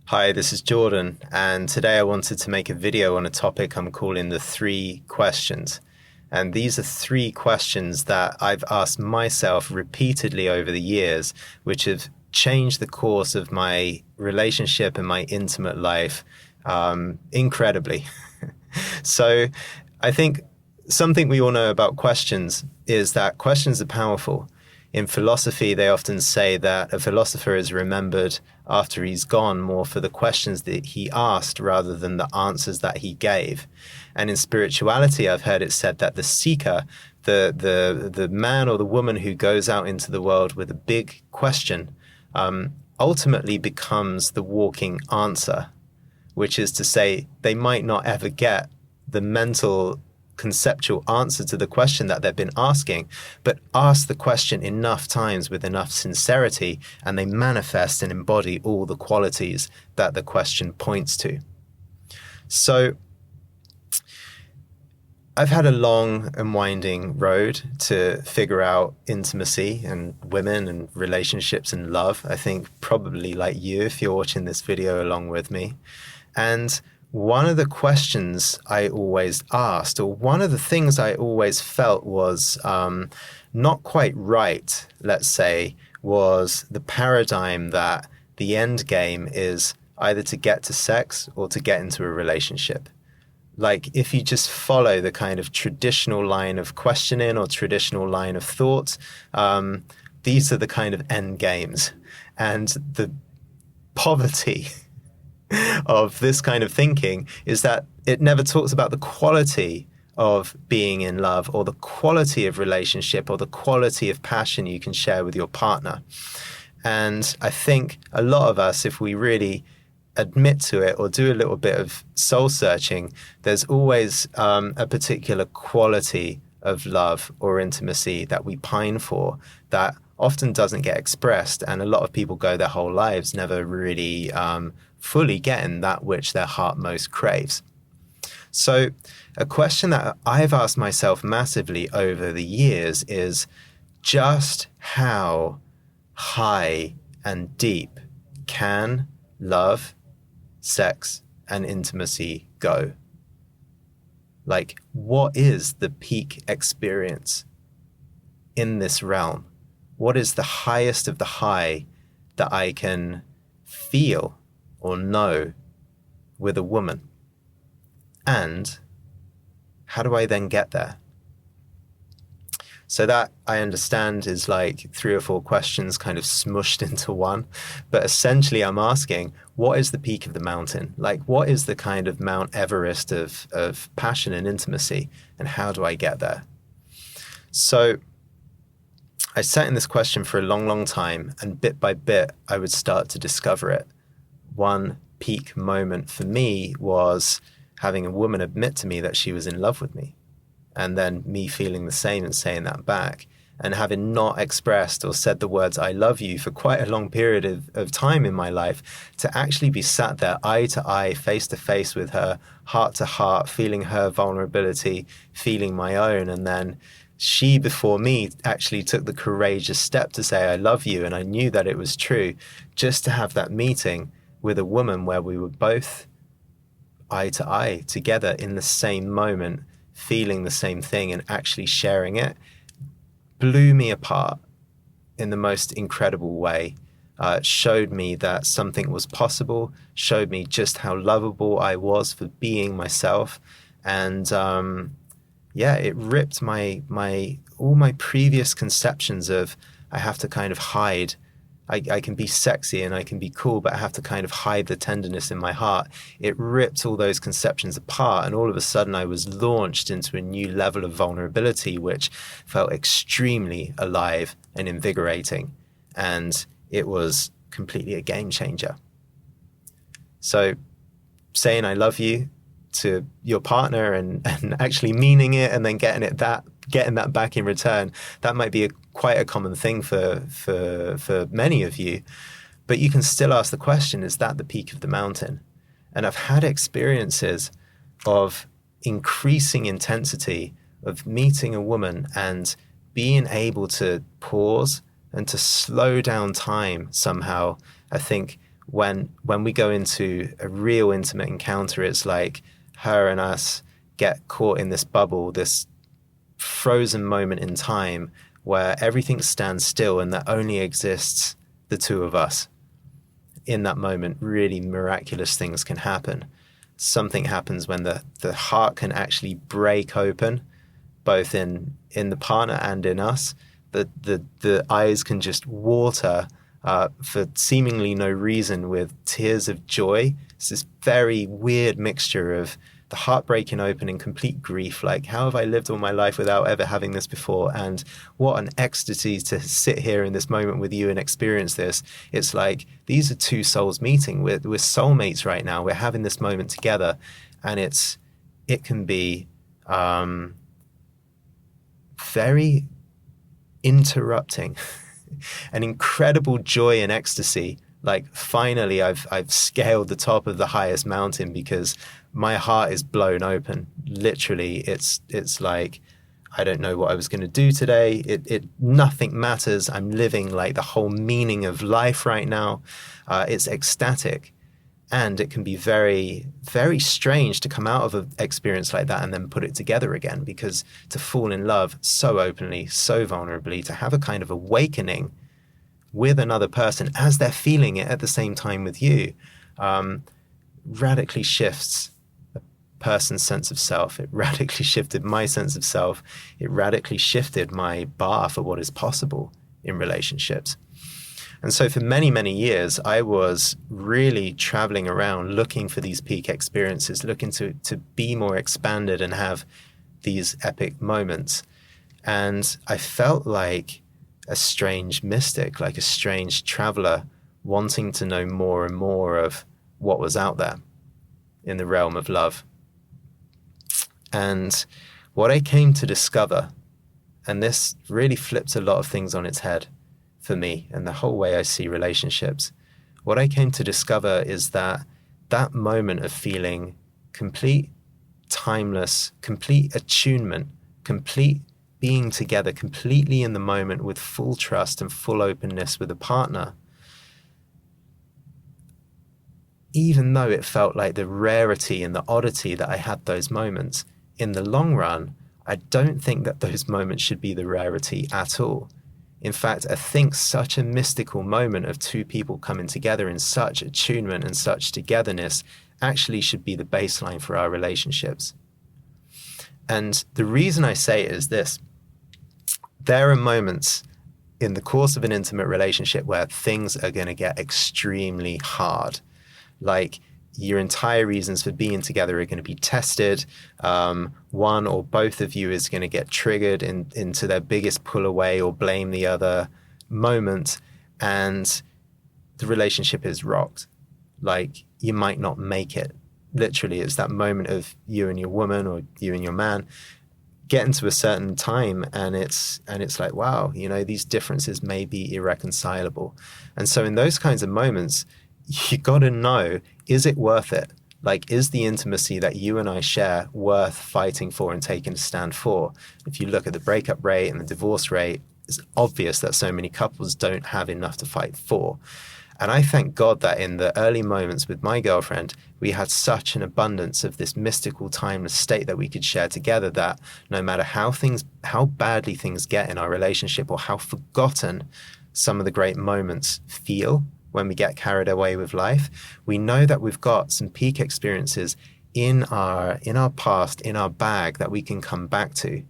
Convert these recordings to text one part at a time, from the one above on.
Hi, this is Jordan, and today I wanted to make a video on a topic I'm calling the three questions. And these are three questions that I've asked myself repeatedly over the years, which have changed the course of my relationship and my intimate life incredibly. So I think something we all know about questions is that questions are powerful. In philosophy, they often say that a philosopher is remembered after he's gone more for the questions that he asked rather than the answers that he gave. And in spirituality, I've heard it said that the seeker, the man or the woman who goes out into the world with a big question, ultimately becomes the walking answer, which is to say they might not ever get the mental conceptual answer to the question that they've been asking, but ask the question enough times with enough sincerity, and they manifest and embody all the qualities that the question points to. So I've had a long and winding road to figure out intimacy and women and relationships and love. I think probably like you, if you're watching this video along with me. And one of the questions I always asked, or one of the things I always felt was not quite right, let's say, was the paradigm that the end game is either to get to sex or to get into a relationship. Like if you just follow the kind of traditional line of questioning or traditional line of thought, these are the kind of end games. And the poverty of this kind of thinking is that it never talks about the quality of being in love or the quality of relationship or the quality of passion you can share with your partner. And I think a lot of us, if we really admit to it or do a little bit of soul searching, there's always a particular quality of love or intimacy that we pine for that often doesn't get expressed. And a lot of people go their whole lives never really fully getting that which their heart most craves. So a question that I've asked myself massively over the years is just how high and deep can love, sex, and intimacy go? Like, what is the peak experience in this realm? What is the highest of the high that I can feel or know with a woman? And how do I then get there? So that, I understand, is like 3 or 4 questions kind of smushed into one. But essentially I'm asking, what is the peak of the mountain? Like, what is the kind of Mount Everest of passion and intimacy? And how do I get there? So I sat in this question for a long, long time, and bit by bit, I would start to discover it. One peak moment for me was having a woman admit to me that she was in love with me, and then me feeling the same and saying that back, and having not expressed or said the words "I love you" for quite a long period of time in my life, to actually be sat there eye to eye, face to face with her, heart to heart, feeling her vulnerability, feeling my own, and then she before me actually took the courageous step to say "I love you," and I knew that it was true. Just to have that meeting with a woman where we were both eye to eye together in the same moment, feeling the same thing and actually sharing it, blew me apart in the most incredible way. Showed me that something was possible, showed me just how lovable I was for being myself. And it ripped all my previous conceptions of I have to kind of hide. I can be sexy and I can be cool, but I have to kind of hide the tenderness in my heart. It ripped all those conceptions apart, and all of a sudden I was launched into a new level of vulnerability, which felt extremely alive and invigorating. And it was completely a game changer. So saying I love you to your partner and actually meaning it and then getting that back in return, that might be quite a common thing for many of you. But you can still ask the question, is that the peak of the mountain? And I've had experiences of increasing intensity of meeting a woman and being able to pause and to slow down time somehow. I think when we go into a real intimate encounter, it's like her and us get caught in this bubble, this frozen moment in time where everything stands still and there only exists the two of us. In that moment, really miraculous things can happen. Something happens when the heart can actually break open, both in the partner and in us. The eyes can just water for seemingly no reason with tears of joy. It's this very weird mixture of the heart breaking open in complete grief, like, how have I lived all my life without ever having this before? And what an ecstasy to sit here in this moment with you and experience this. It's like, these are two souls meeting. We're soulmates right now. We're having this moment together. And it can be very interrupting. An incredible joy and ecstasy. Like, finally, I've scaled the top of the highest mountain because my heart is blown open. Literally, it's like, I don't know what I was going to do today. Nothing matters. I'm living like the whole meaning of life right now. It's ecstatic. And it can be very, very strange to come out of an experience like that and then put it together again, because to fall in love so openly, so vulnerably, to have a kind of awakening with another person as they're feeling it at the same time with you, radically shifts a person's sense of self. It radically shifted my sense of self. It radically shifted my bar for what is possible in relationships. And so for many, many years, I was really traveling around looking for these peak experiences, looking to be more expanded and have these epic moments. And I felt like a strange mystic, like a strange traveler, wanting to know more and more of what was out there in the realm of love. And what I came to discover, and this really flipped a lot of things on its head for me and the whole way I see relationships, what I came to discover is that moment of feeling complete, timeless, complete attunement, complete being together, completely in the moment with full trust and full openness with a partner, even though it felt like the rarity and the oddity that I had those moments, in the long run, I don't think that those moments should be the rarity at all. In fact, I think such a mystical moment of two people coming together in such attunement and such togetherness actually should be the baseline for our relationships. And the reason I say it is this: there are moments in the course of an intimate relationship where things are going to get extremely hard. Like, your entire reasons for being together are going to be tested. One or both of you is going to get triggered into their biggest pull away or blame the other moment, and the relationship is rocked. Like, you might not make it. Literally, it's that moment of you and your woman or you and your man getting to a certain time, and it's like, wow, these differences may be irreconcilable. And so in those kinds of moments, you got to know, is it worth it? Like, is the intimacy that you and I share worth fighting for and taking a stand for? If you look at the breakup rate and the divorce rate, it's obvious that so many couples don't have enough to fight for. And I thank God that in the early moments with my girlfriend, we had such an abundance of this mystical, timeless state that we could share together, that no matter how badly things get in our relationship, or how forgotten some of the great moments feel when we get carried away with life, we know that we've got some peak experiences in our past, in our bag, that we can come back to.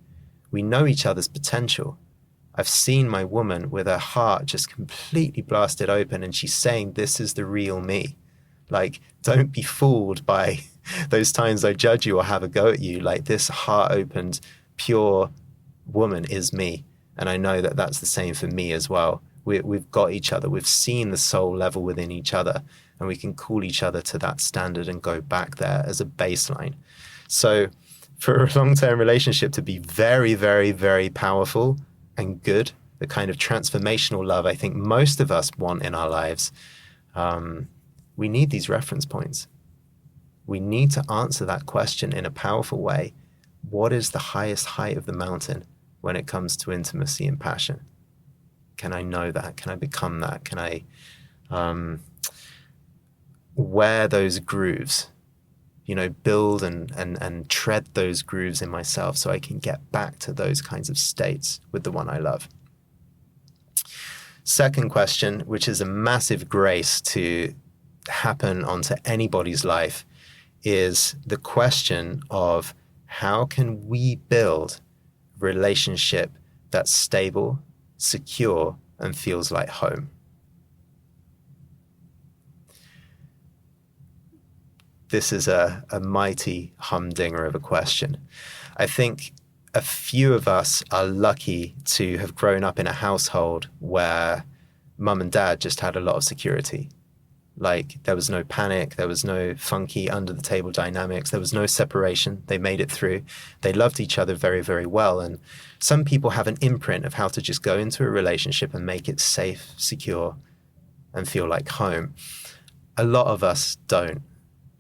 We know each other's potential. I've seen my woman with her heart just completely blasted open, and she's saying, this is the real me. Like, don't be fooled by those times I judge you or have a go at you. Like, this heart-opened, pure woman is me. And I know that that's the same for me as well. We've got each other. We've seen the soul level within each other, and we can call each other to that standard and go back there as a baseline. So for a long-term relationship to be very, very, very powerful and good, the kind of transformational love I think most of us want in our lives, we need these reference points. We need to answer that question in a powerful way. What is the highest height of the mountain when it comes to intimacy and passion? Can I know that? Can I become that? Can I wear those grooves, build and tread those grooves in myself so I can get back to those kinds of states with the one I love. Second question, which is a massive grace to happen onto anybody's life, is the question of how can we build a relationship that's stable, secure, and feels like home? This is a mighty humdinger of a question. I think a few of us are lucky to have grown up in a household where mum and dad just had a lot of security. Like, there was no panic, there was no funky under the table dynamics, there was no separation. They made it through. They loved each other very, very well. And some people have an imprint of how to just go into a relationship and make it safe, secure, and feel like home. A lot of us don't.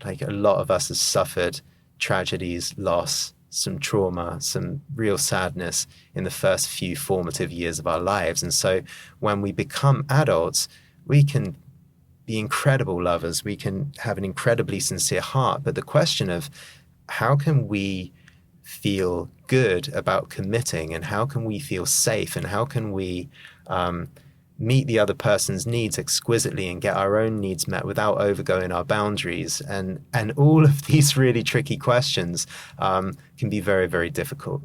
Like, a lot of us have suffered tragedies, loss, some trauma, some real sadness in the first few formative years of our lives. And so when we become adults, we can be incredible lovers. We can have an incredibly sincere heart. But the question of how can we feel good about committing, and how can we feel safe, and how can we meet the other person's needs exquisitely and get our own needs met without overgoing our boundaries, and all of these really tricky questions can be very, very difficult,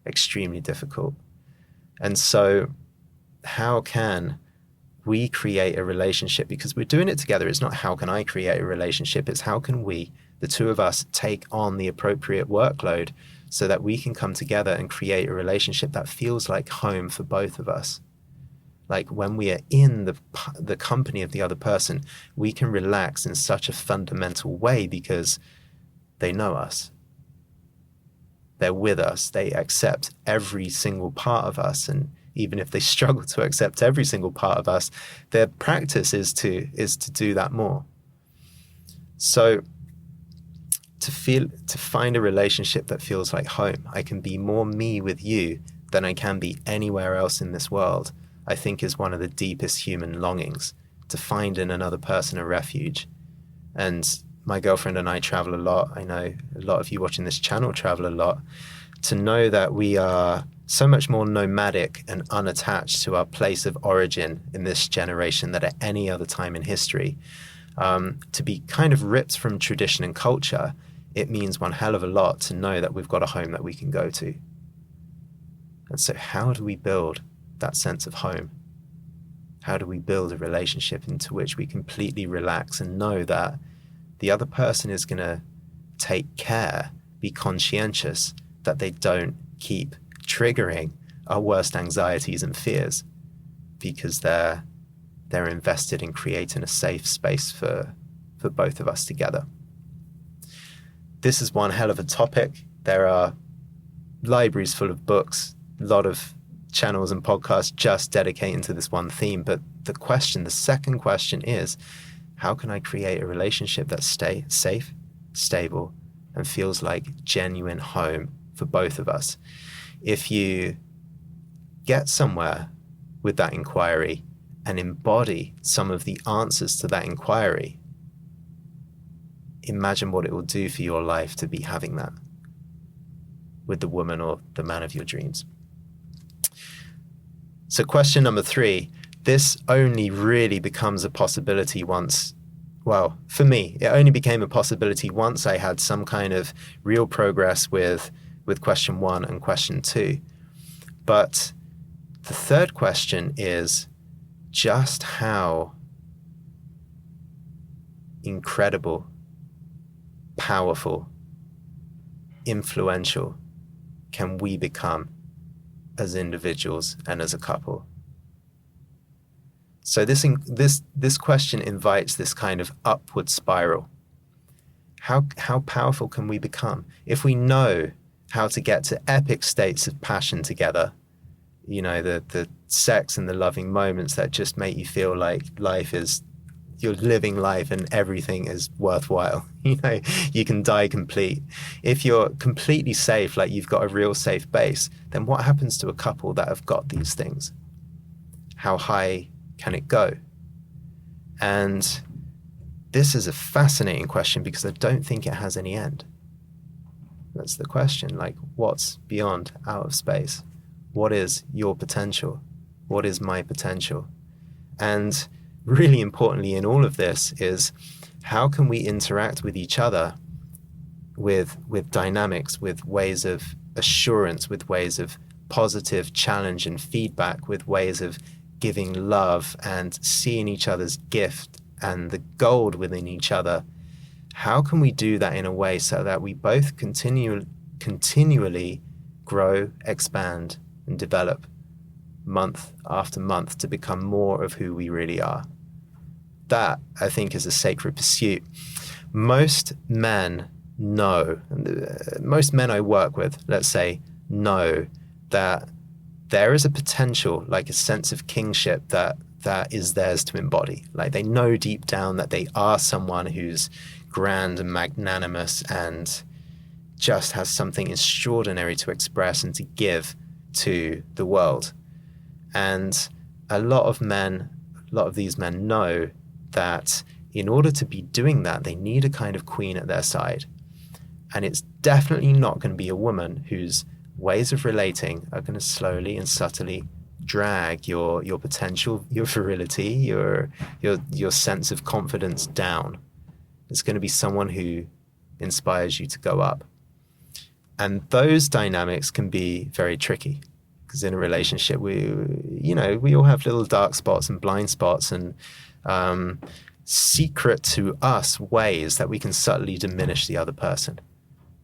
extremely difficult. And so how can we create a relationship? Because we're doing it together. It's not how can I create a relationship, it's how can we, the two of us, take on the appropriate workload so that we can come together and create a relationship that feels like home for both of us. Like, when we are in the company of the other person, we can relax in such a fundamental way because they know us. They're with us. They accept every single part of us. And even if they struggle to accept every single part of us, their practice is to do that more. So to find a relationship that feels like home, I can be more me with you than I can be anywhere else in this world, I think is one of the deepest human longings, to find in another person a refuge. And my girlfriend and I travel a lot. I know a lot of you watching this channel travel a lot. To know that we are so much more nomadic and unattached to our place of origin in this generation than at any other time in history, to be kind of ripped from tradition and culture, it means one hell of a lot to know that we've got a home that we can go to. And so how do we build that sense of home? How do we build a relationship into which we completely relax and know that the other person is going to take care, be conscientious that they don't keep triggering our worst anxieties and fears, because they're invested in creating a safe space for both of us together. This is one hell of a topic. There are libraries full of books, a lot of channels and podcasts just dedicating to this one theme. But the second question is, how can I create a relationship that's safe, stable, and feels like genuine home for both of us? If you get somewhere with that inquiry and embody some of the answers to that inquiry, imagine what it will do for your life to be having that with the woman or the man of your dreams. So question number 3, this only really becomes a possibility once, well, for me, it only became a possibility once I had some kind of real progress with question 1 and question 2. But the third question is just how incredible, powerful, influential can we become as individuals and as a couple? So this question invites this kind of upward spiral. How powerful can we become if we know how to get to epic states of passion together? You know, the sex and the loving moments that just make you feel like you're living life and everything is worthwhile. You know, you can die complete. If you're completely safe, like you've got a real safe base, then what happens to a couple that have got these things? How high can it go? And this is a fascinating question because I don't think it has any end. That's the question, like, what's beyond outer space? What is your potential? What is my potential? And really importantly in all of this is, how can we interact with each other with dynamics, with ways of assurance, with ways of positive challenge and feedback, with ways of giving love and seeing each other's gift and the gold within each other? How can we do that in a way so that we both continually grow, expand, and develop month after month to become more of who we really are? That, I think, is a sacred pursuit. Most men know, most men I work with, let's say, know that there is a potential, like a sense of kingship that is theirs to embody. Like, they know deep down that they are someone who's grand and magnanimous and just has something extraordinary to express and to give to the world. And a lot of these men know that in order to be doing that, they need a kind of queen at their side. And it's definitely not going to be a woman whose ways of relating are going to slowly and subtly drag your potential, your virility, your sense of confidence down. It's going to be someone who inspires you to go up. And those dynamics can be very tricky, because in a relationship, we all have little dark spots and blind spots and secret to us ways that we can subtly diminish the other person.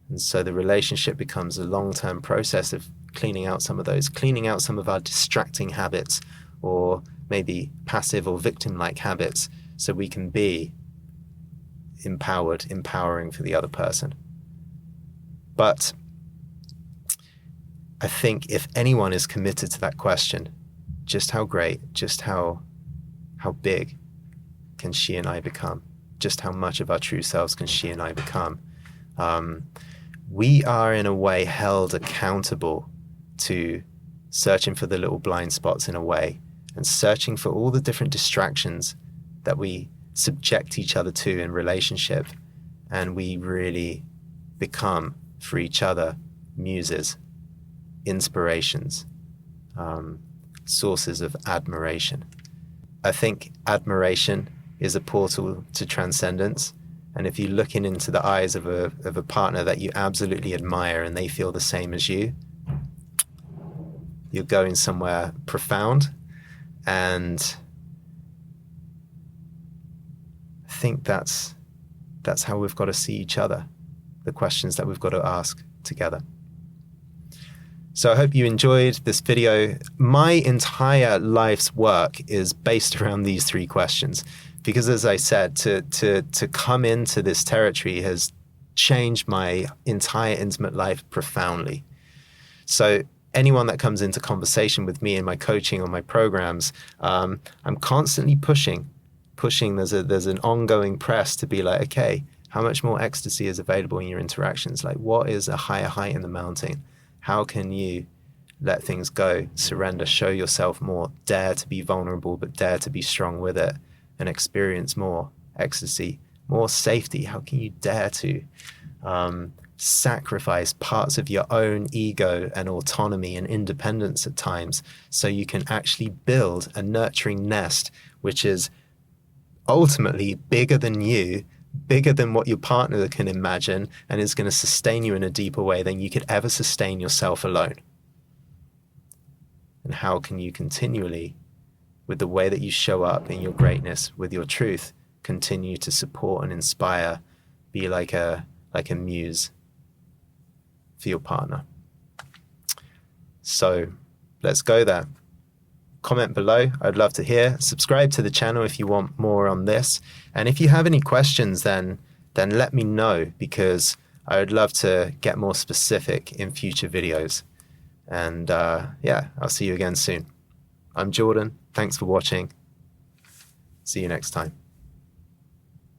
And so the relationship becomes a long-term process of cleaning out some of our distracting habits, or maybe passive or victim-like habits, so we can be empowering for the other person. But I think if anyone is committed to that question, just how great, just how big can she and I become? Just how much of our true selves can she and I become? We are in a way held accountable to searching for the little blind spots in a way, and searching for all the different distractions that we subject each other to in relationship. And we really become for each other muses, inspirations, sources of admiration. I think admiration is a portal to transcendence. And if you're looking into the eyes of a partner that you absolutely admire and they feel the same as you, you're going somewhere profound. And I think that's how we've got to see each other, the questions that we've got to ask together. So I hope you enjoyed this video. My entire life's work is based around these three questions, because as I said, to come into this territory has changed my entire intimate life profoundly. So anyone that comes into conversation with me in my coaching or my programs, I'm constantly pushing. There's an ongoing press to be like, okay, how much more ecstasy is available in your interactions? Like, what is a higher height in the mountain? How can you let things go, surrender, show yourself more, dare to be vulnerable, but dare to be strong with it, and experience more ecstasy, more safety? How can you dare to sacrifice parts of your own ego and autonomy and independence at times, so you can actually build a nurturing nest, which is ultimately bigger than you, bigger than what your partner can imagine, and is going to sustain you in a deeper way than you could ever sustain yourself alone? And how can you continually, with the way that you show up in your greatness, with your truth, continue to support and inspire, be like a muse for your partner? So let's go there. Comment below. I'd love to hear. Subscribe to the channel if you want more on this. And if you have any questions, then let me know, because I would love to get more specific in future videos. And yeah, I'll see you again soon. I'm Jordan. Thanks for watching. See you next time.